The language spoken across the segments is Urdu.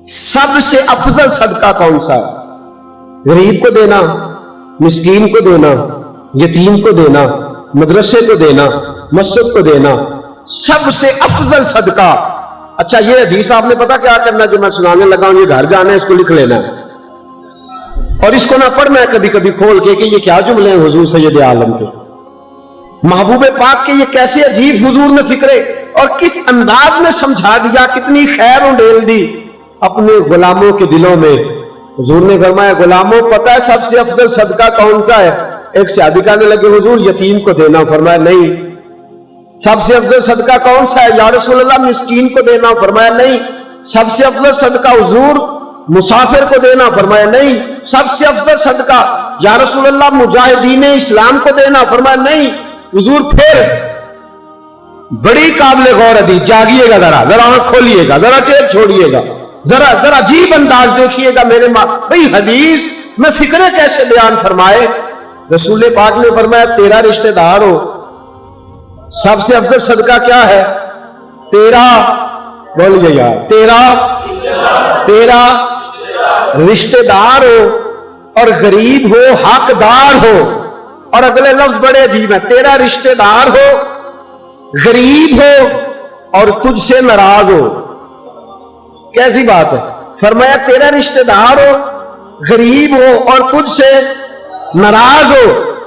سب سے افضل صدقہ کون سا ہے؟ غریب کو دینا، مسکین کو دینا، یتیم کو دینا، مدرسے کو دینا، مسجد کو دینا، سب سے افضل صدقہ۔ اچھا یہ حدیث آپ نے پتا کیا کرنا جو میں سنانے لگا ہوں، یہ گھر جانا ہے، اس کو لکھ لینا ہے اور اس کو نہ پڑھنا ہے کبھی کبھی کھول کے کہ یہ کیا جملے ہیں حضور سید عالم کے، محبوب پاک کے، یہ کیسے عجیب حضور نے فکرے اور کس انداز میں سمجھا دیا، کتنی خیر ڈیل دی اپنے غلاموں کے دلوں میں۔ حضور نے فرمایا غلاموں پتہ ہے سب سے افضل صدقہ کون سا ہے؟ ایک صحابی کہنے لگے حضور یتیم کو دینا، فرمایا نہیں۔ سب سے افضل صدقہ کون سا ہے یا رسول اللہ؟ مسکین کو دینا، فرمایا نہیں۔ سب سے افضل صدقہ حضور مسافر کو دینا، فرمایا نہیں۔ سب سے افضل صدقہ یا رسول اللہ مجاہدین اسلام کو دینا، فرمایا نہیں۔ حضور پھر بڑی قابل غور حدیث، جاگیے گا ذرا آنکھ کھولیے گا، ذرا ٹیپ چھوڑیے گا، ذرا عجیب انداز دیکھیے گا میرے ماں بھئی حدیث میں فکرے کیسے بیان فرمائے۔ رسول پاک نے فرمایا تیرا رشتہ دار ہو، سب سے افضل صدقہ کیا ہے؟ تیرا، بولیے یار، تیرا رشتہ دار ہو اور غریب ہو، حقدار ہو۔ اور اگلے لفظ بڑے عجیب ہیں، تیرا رشتہ دار ہو، غریب ہو اور تجھ سے ناراض ہو۔ کیسی بات ہے؟ فرمایا تیرا رشتہ دار ہو، غریب ہو اور تجھ سے ناراض ہو،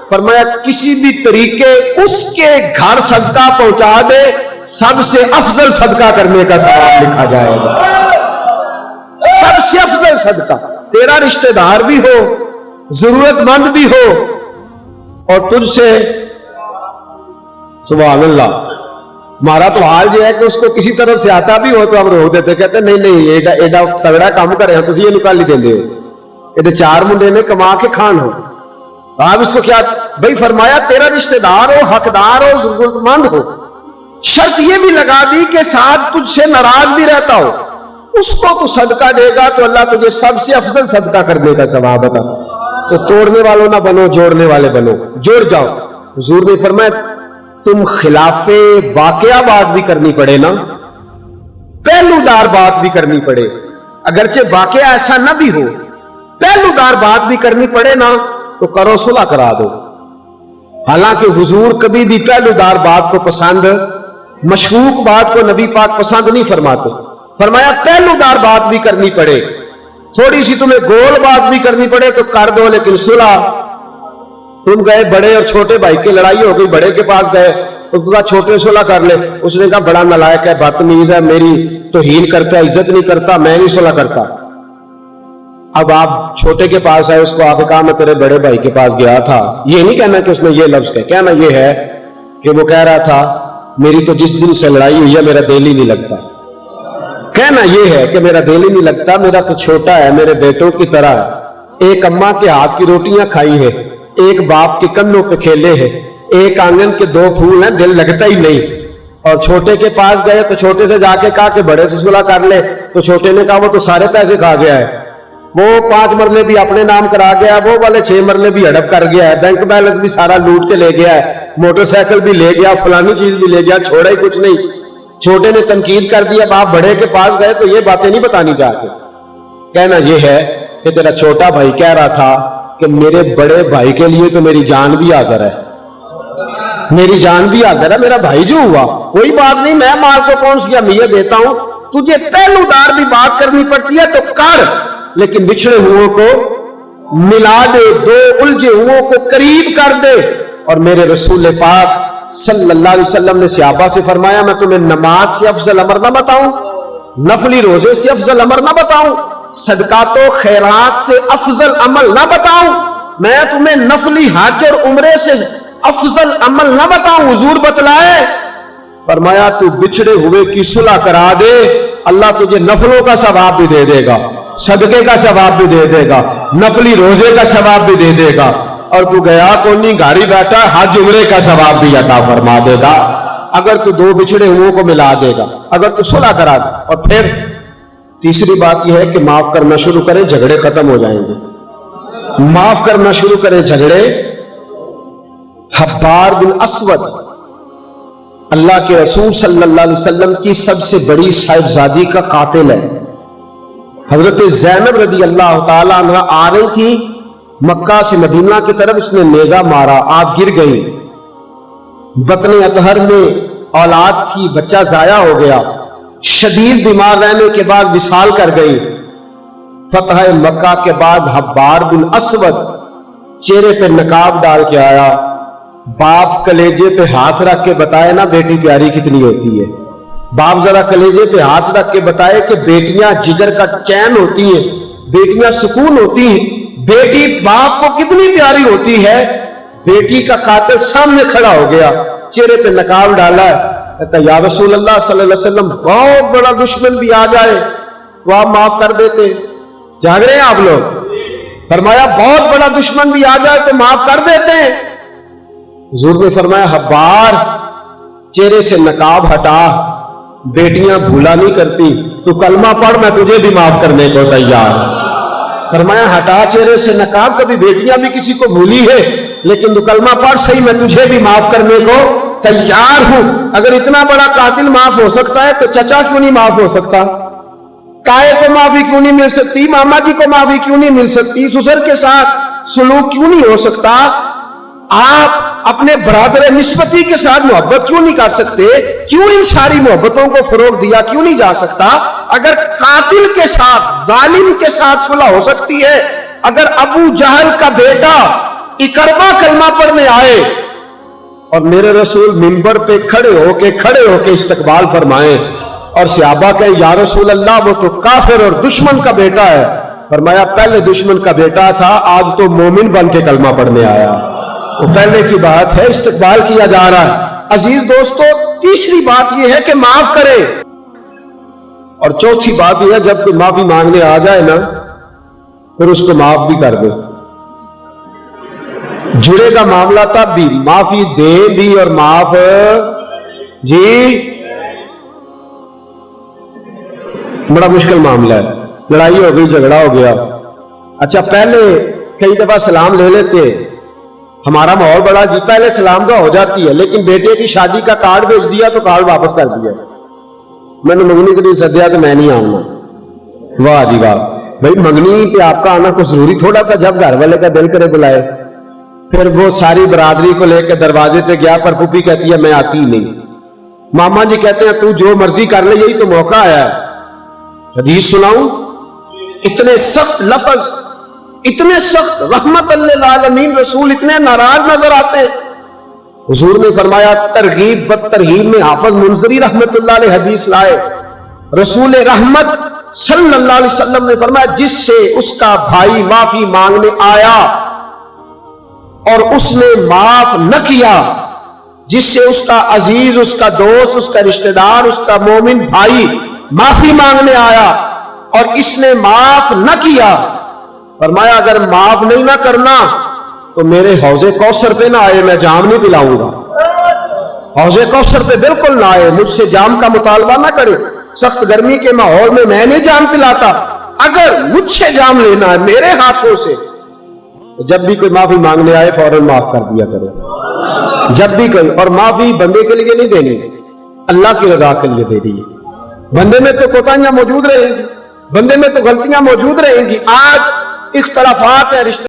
فرمایا کسی بھی طریقے اس کے گھر صدقہ پہنچا دے، سب سے افضل صدقہ کرنے کا ثواب لکھا جائے گا۔ سب سے افضل صدقہ، تیرا رشتہ دار بھی ہو، ضرورت مند بھی ہو اور تجھ سے، سبحان اللہ۔ ہمارا تو حال یہ ہے کہ اس کو کسی طرف سے آتا بھی ہو تو ہم روک دیتے، کہتے ہیں نہیں ایڈا تگڑا کام کرے ہیں تو یہ نکال ہی دیں ہو، یہ چار منڈے نے کما کے کھان ہو، آپ اس کو کیا بھائی؟ فرمایا تیرا رشتہ دار ہو، حقدار ہو، ضرورت مند ہو، شرط یہ بھی لگا دی کہ ساتھ تجھ سے ناراض بھی رہتا ہو، اس کو تو صدقہ دے گا تو اللہ تجھے سب سے افضل صدقہ کرنے کا ثواب عطا۔ تو توڑنے والوں نہ بنو، جوڑنے والے بنو، جوڑ جاؤ۔ حضور نے فرمایا تم خلاف واقعہ بات بھی کرنی پڑے نا، پہلو دار بات بھی کرنی پڑے، اگرچہ واقعہ ایسا نہ بھی ہو، پہلو دار بات بھی کرنی پڑے نا تو کرو، صلح کرا دو۔ حالانکہ حضور کبھی بھی پہلو دار بات کو پسند، مشکوک بات کو نبی پاک پسند نہیں فرماتے۔ فرمایا پہلو دار بات بھی کرنی پڑے، تھوڑی سی تمہیں گول بات بھی کرنی پڑے تو کر دو، لیکن صلح۔ تم گئے بڑے اور چھوٹے بھائی کی لڑائی ہو گئی، بڑے کے پاس گئے، اس نے کہا چھوٹے صلح کر لے، اس نے کہا بڑا نالائق ہے، بدتمیز ہے، میری توہین کرتا ہے، عزت نہیں کرتا، میں نہیں صلح کرتا۔ اب آپ چھوٹے کے پاس آئے، اس کو آپ نے کہا میں تیرے بڑے بھائی کے پاس گیا تھا، یہ نہیں کہنا کہ اس نے یہ لفظ کہنا یہ ہے کہ وہ کہہ رہا تھا میری تو جس دن سے لڑائی ہوئی ہے میرا دل ہی نہیں لگتا۔ کہنا یہ ہے کہ میرا دل ہی نہیں لگتا، میرا تو چھوٹا ہے، میرے بیٹوں کی طرح ہے، ایک اماں کے ہاتھ کی روٹیاں کھائی ہے، ایک باپ کے کندھوں پہ کھیلے ہیں، ایک آنگن کے دو پھول ہیں، دل لگتا ہی نہیں۔ اور چھوٹے کے پاس گئے تو چھوٹے سے جا کے کہا کہ بڑے سے صلح کر لے، تو چھوٹے نے کہا وہ تو سارے پیسے کھا گیا ہے، وہ 5 مرلے بھی اپنے نام کرا گیا، وہ والے 6 مرلے بھی ہڑپ کر گیا ہے، بینک بیلنس بھی سارا لوٹ کے لے گیا ہے، موٹر سائیکل بھی لے گیا، فلانی چیز بھی لے گیا، چھوڑا ہی کچھ نہیں۔ چھوٹے نے تنقید کر دیا، باپ بڑے کے پاس گئے تو یہ باتیں نہیں بتانی جا کے۔ کہنا یہ ہے کہ تیرا چھوٹا بھائی کہہ رہا تھا کہ میرے بڑے بھائی کے لیے تو میری جان بھی حاضر ہے، میری جان بھی حاضر ہے، میرا بھائی جو ہوا کوئی بات نہیں، میں مال کو کون سی اہمیت دیتا ہوں، تجھے پہلو دار بھی بات کرنی پڑتی ہے تو کر، لیکن بچھڑے ہوئوں کو ملا دے، دو الجھے ہوئوں کو قریب کر دے۔ اور میرے رسول پاک صلی اللہ علیہ وسلم نے صحابہ سے فرمایا میں تمہیں نماز سے افضل امر نہ بتاؤں، نفلی روزے سے افضل امر نہ بتاؤں، صدقات و خیرات سے افضل عمل نہ بتاؤں، میں تمہیں نفلی حج اور عمرے سے افضل عمل نہ بتاؤں؟ حضور بتلائے، فرمایا تو بچھڑے ہوئے کی صلح کرا دے، اللہ تجھے نفلوں کا ثواب بھی دے دے گا، صدقے کا ثواب بھی دے دے گا، نفلی روزے کا ثواب بھی دے دے گا، اور تو گیا کو نہیں گھاری بیٹھا حج عمرے کا ثواب بھی عطا فرما دے گا اگر تو دو بچھڑے ہوئوں کو ملا دے گا، اگر تو صلح کرا دے۔ اور پھر تیسری بات یہ ہے کہ معاف کرنا شروع کریں، جھگڑے ختم ہو جائیں گے۔ معاف کرنا شروع کریں جھگڑے۔ حبار بن اسود اللہ کے رسول صلی اللہ علیہ وسلم کی سب سے بڑی صاحبزادی کا قاتل ہے، حضرت زینب رضی اللہ تعالیٰ عنہ آ رہی تھی مکہ سے مدینہ کی طرف، اس نے نیزہ مارا، آپ گر گئی، بطن اطہر میں اولاد تھی، بچہ ضائع ہو گیا، شدید بیمار رہنے کے بعد وصال کر گئی۔ فتح مکہ کے بعد حبار بن اسود چہرے پہ نقاب ڈال کے آیا، باپ کلیجے پہ ہاتھ رکھ کے بتائے نا بیٹی پیاری کتنی ہوتی ہے، باپ ذرا کلیجے پہ ہاتھ رکھ کے بتائے کہ بیٹیاں جگر کا چین ہوتی ہیں، بیٹیاں سکون ہوتی ہیں، بیٹی باپ کو کتنی پیاری ہوتی ہے۔ بیٹی کا قاتل سامنے کھڑا ہو گیا، چہرے پہ نقاب ڈالا ہے، کہتا یا رسول اللہ صلی اللہ علیہ وسلم بہت بڑا دشمن بھی آ جائے تو آپ معاف کر دیتے، جاگ رہے ہیں آپ لوگ؟ فرمایا بہت بڑا دشمن بھی آ جائے تو معاف کر دیتے ہیں۔ حضور نے فرمایا حبار چہرے سے نقاب ہٹا، بیٹیاں بھولا نہیں کرتی، تو کلمہ پڑھ میں تجھے بھی معاف کرنے کو تیار۔ فرمایا ہٹا چہرے سے نقاب، کبھی بیٹیاں بھی کسی کو بھولی ہے لیکن تو کلمہ پڑھ صحیح، میں تجھے بھی معاف کرنے کو تیار ہوں۔ اگر اتنا بڑا قاتل معاف ہو سکتا ہے تو چچا کیوں نہیں معاف ہو سکتا؟ تائے کو معافی کیوں نہیں مل سکتی؟ ماما جی کو معافی کیوں نہیں مل سکتی؟ سسر کے ساتھ سلوک کیوں نہیں ہو سکتا؟ آپ اپنے برادر نسبتی کے ساتھ محبت کیوں نہیں کر سکتے؟ کیوں ان ساری محبتوں کو فروغ دیا کیوں نہیں جا سکتا؟ اگر قاتل کے ساتھ ظالم کے ساتھ صلح ہو سکتی ہے، اگر ابو جہل کا بیٹا اکرما کلمہ پڑھنے آئے اور میرے رسول منبر پہ کھڑے ہو کے استقبال فرمائیں اور صحابہ کہیں یا رسول اللہ وہ تو کافر اور دشمن کا بیٹا ہے، فرمایا پہلے دشمن کا بیٹا تھا، آج تو مومن بن کے کلمہ پڑھنے آیا۔ وہ پہلے کی بات ہے، استقبال کیا جا رہا ہے۔ عزیز دوستو، تیسری بات یہ ہے کہ معاف کرے، اور چوتھی بات یہ ہے جب کوئی معافی مانگنے آ جائے نا پھر اس کو معاف بھی کر دے۔ جڑے گا معاملہ تب بھی، معافی دے بھی اور معاف جی، بڑا مشکل معاملہ ہے۔ لڑائی ہو گئی، جھگڑا ہو گیا، اچھا پہلے کئی دفعہ سلام لے لیتے، ہمارا ماحول بڑا جی پہلے سلام کا ہو جاتی ہے، لیکن بیٹے کی شادی کا کارڈ بھیج دیا تو کارڈ واپس کر دیا، میں نے منگنی کے لیے سدیا تو میں نہیں آؤں گا۔ واہ جی واہ، بھائی منگنی پہ آپ کا آنا کوئی ضروری تھوڑا تھا، جب گھر والے کا دل کرے بلائے۔ پھر وہ ساری برادری کو لے کے دروازے پہ گیا، پر پھوپھی کہتی ہے میں آتی ہی نہیں، ماما جی کہتے ہیں تو جو مرضی کر لے، یہی تو موقع آیا ہے۔ حدیث سناؤں، اتنے سخت لفظ، اتنے سخت، رحمت للعالمین رسول اتنے ناراض نظر آتے ہیں۔ حضور نے فرمایا ترغیب بالترہیب میں حافظ منذری رحمت اللہ علیہ حدیث لائے، رسول رحمت صلی اللہ علیہ وسلم نے فرمایا جس سے اس کا بھائی معافی مانگنے آیا اور اس نے معاف نہ کیا، جس سے اس کا عزیز، اس کا دوست، اس کا رشتہ دار، اس کا مومن بھائی معافی مانگنے آیا اور اس نے معاف نہ کیا، فرمایا اگر معاف نہیں نہ کرنا تو میرے حوض کوثر پہ نہ آئے، میں جام نہیں پلاؤں گا۔ حوض کوثر پہ بالکل نہ آئے، مجھ سے جام کا مطالبہ نہ کرے، سخت گرمی کے ماحول میں نہیں جام پلاتا، اگر مجھ سے جام لینا ہے میرے ہاتھوں سے، جب بھی کوئی معافی مانگنے آئے فوراً معاف کر دیا کرو، جب بھی کوئی۔ اور معافی بندے کے لیے نہیں دینی، اللہ کی رضا کے لیے دے دی۔ بندے میں تو کوتاہیاں موجود رہیں گی، بندے میں تو غلطیاں موجود رہیں گی، آج اختلافات ہے رشتہ